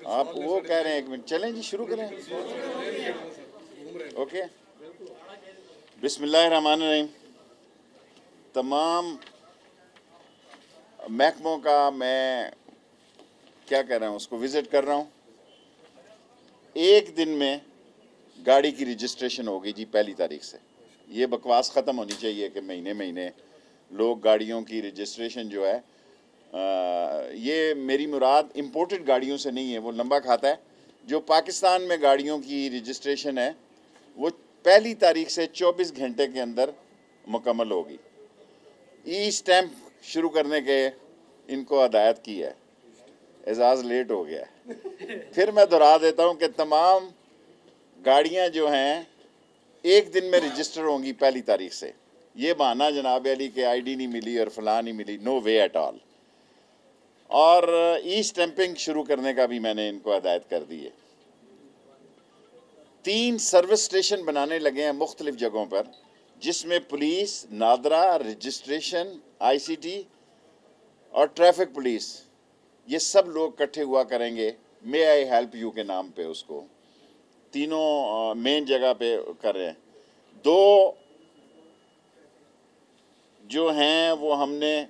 आप वो कह रहे हैं, एक मिनट चलें जी, शुरू करें। ओके, बिस्मिल्लाहिर्रहमानिर्रहीम। तमाम महकमों का मैं क्या कर रहा हूँ, उसको विज़िट कर रहा हूँ। एक दिन में गाड़ी की रजिस्ट्रेशन होगी जी, 1 तारीख से। ये बकवास ख़त्म होनी चाहिए कि महीने महीने लोग गाड़ियों की रजिस्ट्रेशन जो है, ये मेरी मुराद इंपोर्टेड गाड़ियों से नहीं है, वो लंबा खाता है। जो पाकिस्तान में गाड़ियों की रजिस्ट्रेशन है वो 1 तारीख से 24 घंटे के अंदर मुकम्मल होगी। ई स्टैम्प शुरू करने के इनको हदायत की है, एजाज़ लेट हो गया है। फिर मैं दोहरा देता हूँ कि तमाम गाड़ियाँ जो हैं एक दिन में रजिस्टर होंगी 1 तारीख से। ये बहाना जनाब अली के आईडी नहीं मिली और फलां नहीं मिली, नो वे एट ऑल। और ई स्टैंपिंग शुरू करने का भी मैंने इनको हदायत कर दी है। 3 सर्विस स्टेशन बनाने लगे हैं मुख्तलिफ जगहों पर, जिसमें पुलिस, नादरा, रजिस्ट्रेशन, आईसीटी और ट्रैफिक पुलिस, ये सब लोग इकट्ठे हुआ करेंगे मे आई हेल्प यू के नाम पे। उसको तीनों मेन जगह पे कर रहे हैं। 2 जो हैं वो हमने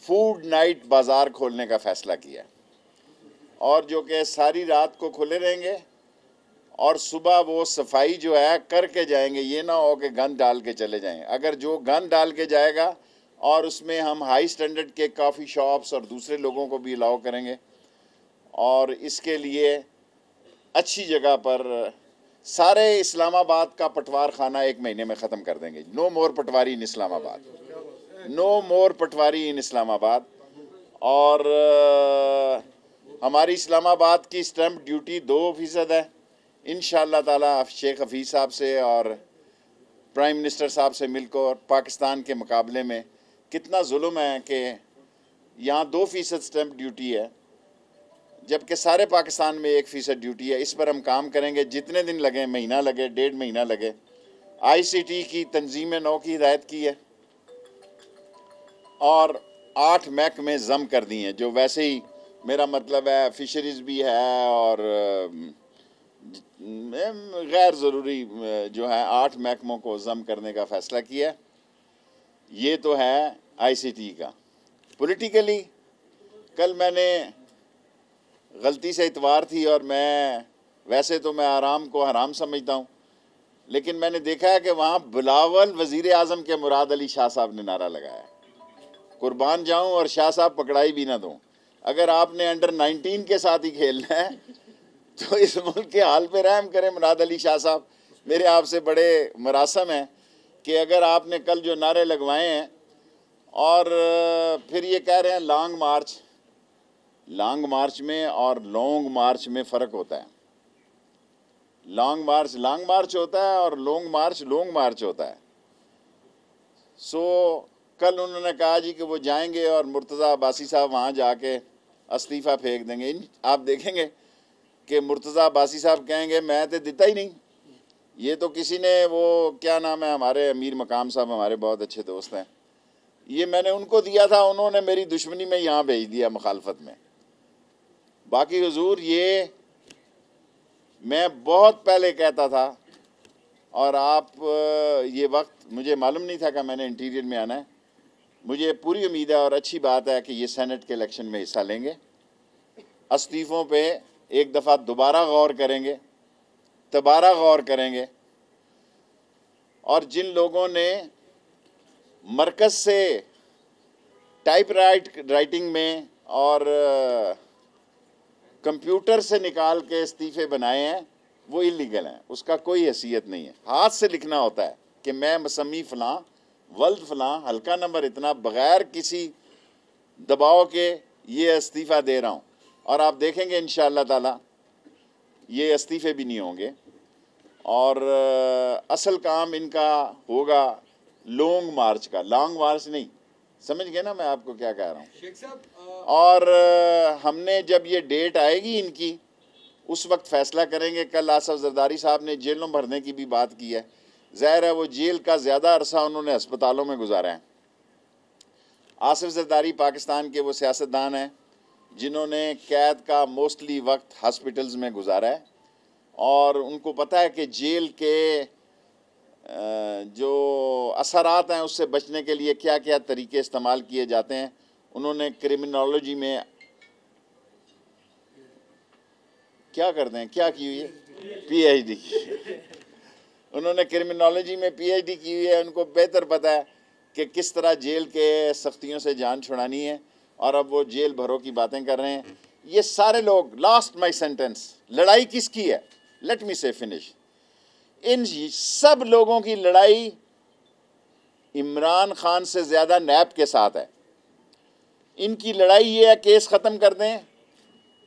फूड नाइट बाज़ार खोलने का फ़ैसला किया है, और जो कि सारी रात को खुले रहेंगे और सुबह वो सफाई जो है करके जाएंगे। ये ना हो कि गंद डाल के चले जाएं। अगर जो गंद डाल के जाएगा, और उसमें हम हाई स्टैंडर्ड के काफ़ी शॉप्स और दूसरे लोगों को भी अलाउ करेंगे, और इसके लिए अच्छी जगह पर सारे इस्लामाबाद का पटवार खाना 1 महीने में ख़त्म कर देंगे। नो मोर पटवारी इन इस्लामाबाद, नो मोर पटवारी इन इस्लामाबाद। और हमारी इस्लामाबाद की स्टैम्प ड्यूटी 2% है। इंशाअल्लाह ताला शेख हफीज़ साहब से और प्राइम मिनिस्टर साहब से मिलकर पाकिस्तान के मुकाबले में कितना जुल्म है कि यहाँ 2% स्टैम्प ड्यूटी है, जबकि सारे पाकिस्तान में 1% ड्यूटी है। इस पर हम काम करेंगे, जितने दिन लगे, महीना लगे, 1.5 महीना लगे। आईसीटी की तंजीम 9 की हिदायत की है, और 8 महकमे जम कर दी हैं, जो वैसे ही मेरा मतलब है फिशरीज़ भी है और गैर ज़रूरी जो है 8 महकमों को जम करने का फ़ैसला किया। ये तो है आईसीटी का। पॉलिटिकली कल मैंने गलती से, इतवार थी और मैं वैसे तो मैं आराम को हराम समझता हूँ, लेकिन मैंने देखा है कि वहाँ बिलावल वज़ीर आज़म के मुराद अली शाह साहब ने नारा लगाया, कुर्बान जाऊँ और शाह साहब पकड़ाई भी ना दूँ। अगर आपने अंडर 19 के साथ ही खेलना है तो इस मुल्क के हाल पे रहम करें मुराद अली शाह साहब। मेरे आपसे बड़े मरासम हैं कि अगर आपने कल जो नारे लगवाए हैं, और फिर ये कह रहे हैं लॉन्ग मार्च। लॉन्ग मार्च में और लॉन्ग मार्च में फ़र्क होता है। लॉन्ग मार्च लॉन्ग मार्च होता है और लॉन्ग मार्च होता है। सो कल उन्होंने कहा जी कि वो जाएंगे और मुर्तज़ा अब्बासी साहब वहाँ जाके इस्तीफ़ा फेंक देंगे। आप देखेंगे कि मुर्तज़ा अब्बासी साहब कहेंगे मैं तो देता ही नहीं। ये तो किसी ने, वो क्या नाम है, हमारे अमीर मकाम साहब हमारे बहुत अच्छे दोस्त हैं, ये मैंने उनको दिया था, उन्होंने मेरी दुश्मनी में यहाँ भेज दिया मुखालफत में। बाकी हुजूर, ये मैं बहुत पहले कहता था, और आप ये वक्त मुझे मालूम नहीं था कि मैंने इंटीरियर में आना है। मुझे पूरी उम्मीद है और अच्छी बात है कि ये सेनेट के इलेक्शन में हिस्सा लेंगे। इस्तीफ़ों पे एक दफ़ा दोबारा गौर करेंगे, दोबारा गौर करेंगे। और जिन लोगों ने मरकज़ से टाइप राइटिंग में और कंप्यूटर से निकाल के इस्तीफ़े बनाए हैं, वो इलीगल हैं, उसका कोई हैसियत नहीं है। हाथ से लिखना होता है कि मैं मसमी फ़लाँ, वल्द फ़लाँ, हल्का नंबर इतना, बग़ैर किसी दबाव के ये इस्तीफ़ा दे रहा हूँ। और आप देखेंगे इंशाअल्लाह ताला ये इस्तीफ़े भी नहीं होंगे, और असल काम इनका होगा लॉन्ग मार्च का, लॉन्ग मार्च नहीं। समझ गए ना मैं आपको क्या कह रहा हूँ शेख साहब? और हमने जब ये डेट आएगी इनकी, उस वक्त फ़ैसला करेंगे। कल आसफ जरदारी साहब ने जेलों भरने की भी बात की है। ज़ाहिर है वो जेल का ज़्यादा अरसा उन्होंने अस्पतालों में गुजारा है। आसिफ जरदारी पाकिस्तान के वो सियासतदान हैं जिन्होंने कैद का मोस्टली वक्त हॉस्पिटल्स में गुजारा है और उनको पता है कि जेल के जो असरात हैं उससे बचने के लिए क्या क्या तरीके इस्तेमाल किए जाते हैं। उन्होंने क्रिमिनोलॉजी में क्या करते हैं, क्या की हुई है, पीएचडी उन्होंने क्रिमिनोलॉजी में पीएचडी की हुई है। उनको बेहतर पता है कि किस तरह जेल के सख्तियों से जान छुड़ानी है और अब वो जेल भरों की बातें कर रहे हैं। ये सारे लोग, लास्ट माई सेंटेंस, लड़ाई किसकी है? लेट मी से फिनिश। इन सब लोगों की लड़ाई इमरान खान से ज़्यादा नैब के साथ है। इनकी लड़ाई ये है केस ख़त्म कर दें।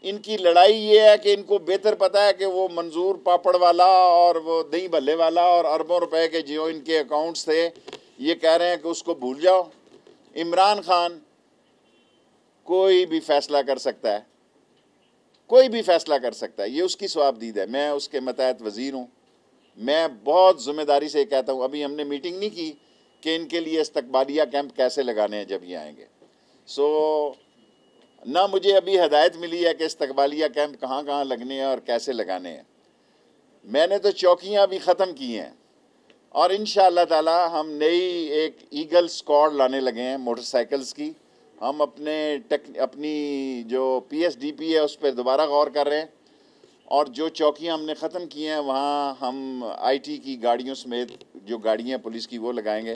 इनकी लड़ाई ये है कि इनको बेहतर पता है कि वो मंजूर पापड़ वाला और वो दही भल्ले वाला और अरबों रुपए के जो इनके अकाउंट्स थे, ये कह रहे हैं कि उसको भूल जाओ। इमरान खान कोई भी फैसला कर सकता है, कोई भी फैसला कर सकता है, ये उसकी स्वाबदीद है। मैं उसके मतहत वज़ीर हूँ। मैं बहुत ज़िम्मेदारी से कहता हूँ, अभी हमने मीटिंग नहीं की कि इनके लिए इस्तकबालिया कैंप कैसे लगाने हैं जब ये आएंगे। ना मुझे अभी हिदायत मिली है कि इस्तकबालिया कैंप कहाँ कहाँ लगने हैं और कैसे लगाने हैं। मैंने तो चौकियाँ भी ख़त्म की हैं और इंशाअल्लाह ताला हम नई एक ईगल स्क्वाड लाने लगे हैं मोटरसाइकिल्स की। हम अपनी जो पीएसडीपी है उस पर दोबारा गौर कर रहे हैं और जो चौकियाँ हमने ख़त्म की हैं वहाँ हम आईटी की गाड़ियों समेत जो गाड़ियाँ पुलिस की वो लगाएंगे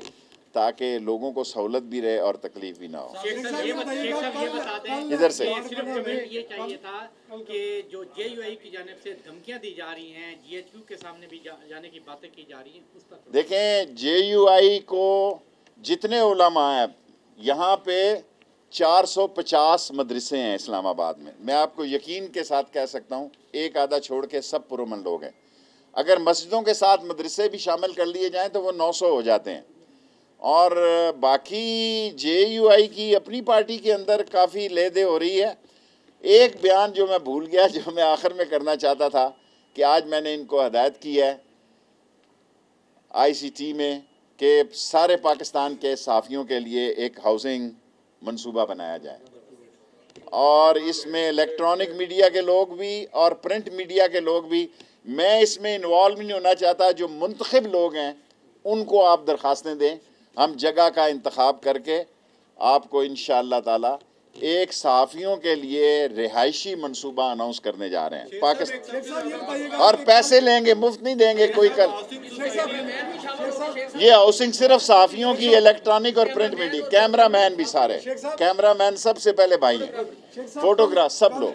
ताकि लोगों को सहूलत भी रहे और तकलीफ भी ना हो। इधर से ये चाहिए था कि जो जेयूआई की जानिब से धमकियां दी जा रही हैं, जीएचक्यू के सामने भी जाने की बातें की जा रही हैं, उस पर देखें, जेयूआई को जितने उलमा हैं, यहाँ पे 450 मदरसे हैं इस्लामाबाद में। मैं आपको यकीन के साथ कह सकता हूँ, एक आधा छोड़ के सब पुरअमन लोग हैं। अगर मस्जिदों के साथ मदरसे भी शामिल कर लिए जाएं तो वो 900 हो जाते हैं। और बाकी जेयूआई की अपनी पार्टी के अंदर काफ़ी लेदे हो रही है। एक बयान जो मैं भूल गया, जो मैं आखिर में करना चाहता था, कि आज मैंने इनको हदायत की है आईसीटी में कि सारे पाकिस्तान के सहाफ़ियों के लिए एक हाउसिंग मंसूबा बनाया जाए और इसमें इलेक्ट्रॉनिक मीडिया के लोग भी और प्रिंट मीडिया के लोग भी। मैं इसमें इन्वॉल्व नहीं होना चाहता। जो मुंतखब लोग हैं उनको आप दरख्वास्तें दें, हम जगह का इंतखाब करके आपको इंशाअल्लाह ताला एक सहाफ़ियों के लिए रिहायशी मंसूबा अनाउंस करने जा रहे हैं पाकिस्तान। और पैसे लेंगे, मुफ्त नहीं देंगे कोई। ये हाउसिंग सिर्फ सहाफ़ियों की, इलेक्ट्रॉनिक और प्रिंट मीडिया, कैमरा मैन भी, सारे कैमरा मैन सबसे पहले भाई हैं, फोटोग्राफ सब लोग।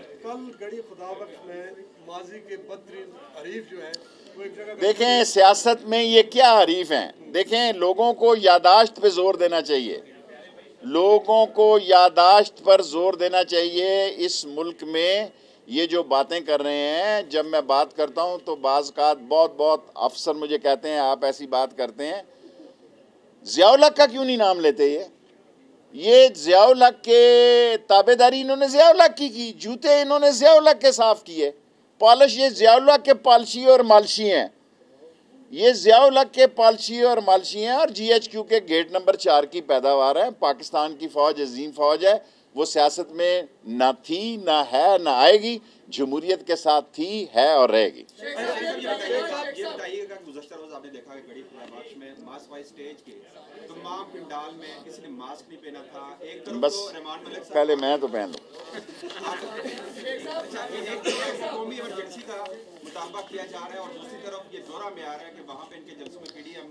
देखें, सियासत में ये क्या हरीफ हैं। देखें, लोगों को यादाश्त पे जोर देना चाहिए, लोगों को यादाश्त पर जोर देना चाहिए। इस मुल्क में ये जो बातें कर रहे हैं, जब मैं बात करता हूं तो बाज़-औक़ात बहुत अफसर मुझे कहते हैं आप ऐसी बात करते हैं, ज़ियाउल हक़ का क्यों नहीं नाम लेते? ये ज़ियाउल हक़ के ताबेदारी इन्होंने ज़ियाउल हक़ की, जूते इन्होंने ज़ियाउल हक़ के साफ़ किए, पॉलिश ये ज़ियाउल हक़ के पालशी और मालशी हैं। ये ज़ियाउल हक़ के पालशी और मालशी हैं और जीएचक्यू के गेट नंबर 4 की पैदावार है। पाकिस्तान की फ़ौज अजीम फ़ौज है, वो सियासत में ना थी, ना है, ना आएगी। जमहूरियत के साथ थी, है और रहेगी। बस पहले मैं तो पहन लूँ।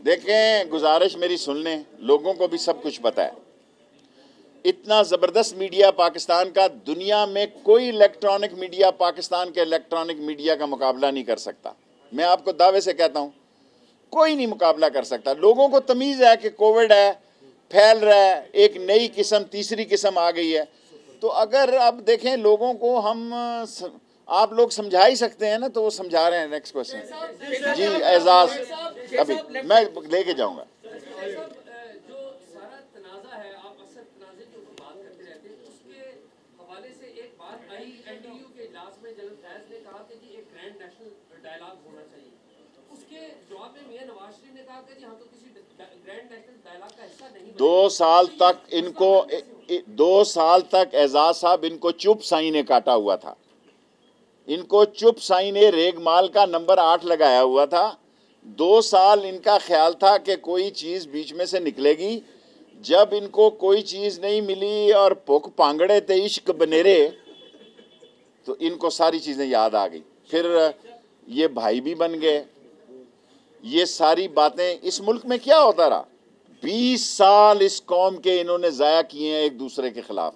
देखें, गुजारिश मेरी सुन लें, लोगों को भी सब कुछ पता है। इतना ज़बरदस्त मीडिया पाकिस्तान का, दुनिया में कोई इलेक्ट्रॉनिक मीडिया पाकिस्तान के इलेक्ट्रॉनिक मीडिया का मुकाबला नहीं कर सकता। मैं आपको दावे से कहता हूँ, कोई नहीं मुकाबला कर सकता। लोगों को तमीज़ है कि कोविड है, फैल रहा है, एक नई किस्म, तीसरी किस्म आ गई है। तो अगर अब देखें, लोगों को हम, आप लोग समझा ही सकते हैं ना, तो वो समझा रहे हैं। नेक्स्ट क्वेश्चन जी, एजाज अभी मैं लेके जाऊँगा। दो साल तक इनको 2 साल तक एजाज साहब इनको चुप साई ने काटा हुआ था, इनको चुप साई ने रेगमाल का नंबर 8 लगाया हुआ था। 2 साल इनका ख्याल था कि कोई चीज़ बीच में से निकलेगी। जब इनको कोई चीज़ नहीं मिली और पुख पांगड़े ते इश्क बनेरे, तो इनको सारी चीज़ें याद आ गई। फिर ये भाई भी बन गए। ये सारी बातें इस मुल्क में क्या होता रहा? 20 साल इस कौम के इन्होंने ज़ाया किए हैं एक दूसरे के खिलाफ।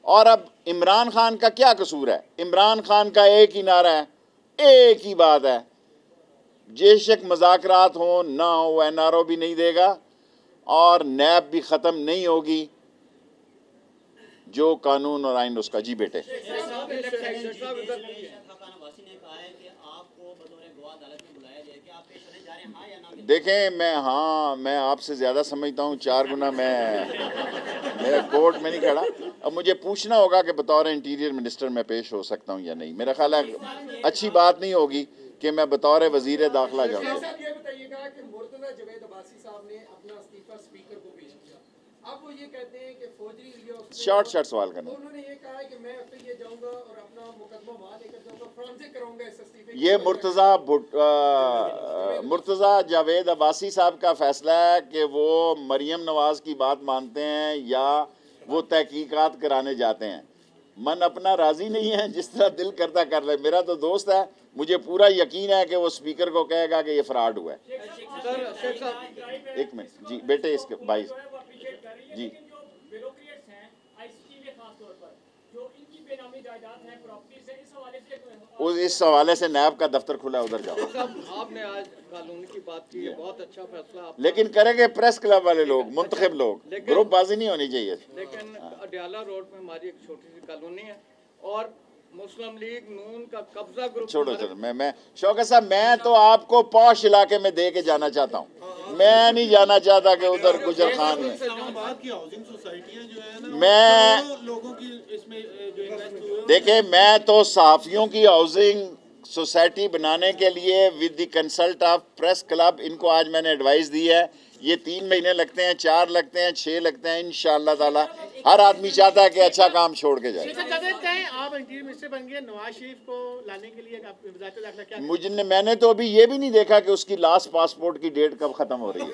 और अब इमरान खान का क्या कसूर है? इमरान खान का एक ही नारा है, एक ही बात है, बेशक मुज़ाकरात हो ना हो, NRO भी नहीं देगा और नैब भी ख़त्म नहीं होगी, जो कानून और आइन उसका। जी बेटे, देखें मैं आपसे ज़्यादा समझता हूँ, 4 गुना मेरा कोर्ट में नहीं खड़ा। अब मुझे पूछना होगा कि बतौर इंटीरियर मिनिस्टर मैं पेश हो सकता हूँ या नहीं। मेरा ख्याल है अच्छी बात नहीं होगी कि मैं बतौर वज़ीर दाखिला जाऊँ। ये बताइएगा कि मुर्तज़ा जावेद अब्बासी साहब ने अपना इस्तीफा स्पीकर को पेश किया। अब वो ये कहते हैं कि फौजी शॉर्ट सवाल करना। उन्होंने ये कहा है कि मैं फिर ये जाऊंगा और अपना मुकदमा वहां लेकर जाऊंगा, फॉरेंसिक कराऊंगा इस इस्तीफे। ये मुर्तज़ा जावेद अब्बासी साहब का फैसला है कि वो मरियम नवाज की बात मानते हैं या वो तहकीकात कराने जाते हैं। मन अपना राजी नहीं है, जिस तरह दिल करता कर ले। मेरा तो दोस्त है, मुझे पूरा यकीन है कि वो स्पीकर को कहेगा कि ये फ्रॉड हुआ है। एक मिनट जी बेटे, इसके भाई जी, इस हवाले से नैब का दफ्तर खुला, उधर जाओ। आपने आज कानून की बात की है, बहुत अच्छा फैसला। लेकिन करेंगे प्रेस क्लब वाले लोग, मुंतखब लोग, ग्रुपबाजी नहीं होनी चाहिए। लेकिन अडियाला रोड में हमारी एक छोटी सी कॉलोनी है और मुस्लिम लीग नून का कब्जा ग्रुप। छोड़ो मैं शौकत साहब, मैं तो आपको पॉश इलाके में दे के जाना चाहता हूँ। मैं नहीं जाना चाहता कि उधर गुजर खान में। मैं लोगों की इसमें जो इन्वेस्ट हुए, देखिए, मैं तो सहाफ़ियों की हाउसिंग सोसाइटी बनाने के लिए with the consult of press club, इनको आज मैंने एडवाइस दी है। ये 3 महीने लगते हैं, 4 लगते हैं, 6 लगते हैं, इंशाअल्लाह ताला हर आदमी चाहता है कि अच्छा काम छोड़ के जाए। आप इंटीरियर मिनिस्टर बन गए, नवाज शरीफ को लाने के लिए मैंने तो अभी ये भी नहीं देखा कि उसकी लास्ट पासपोर्ट की डेट कब ख़त्म हो रही है।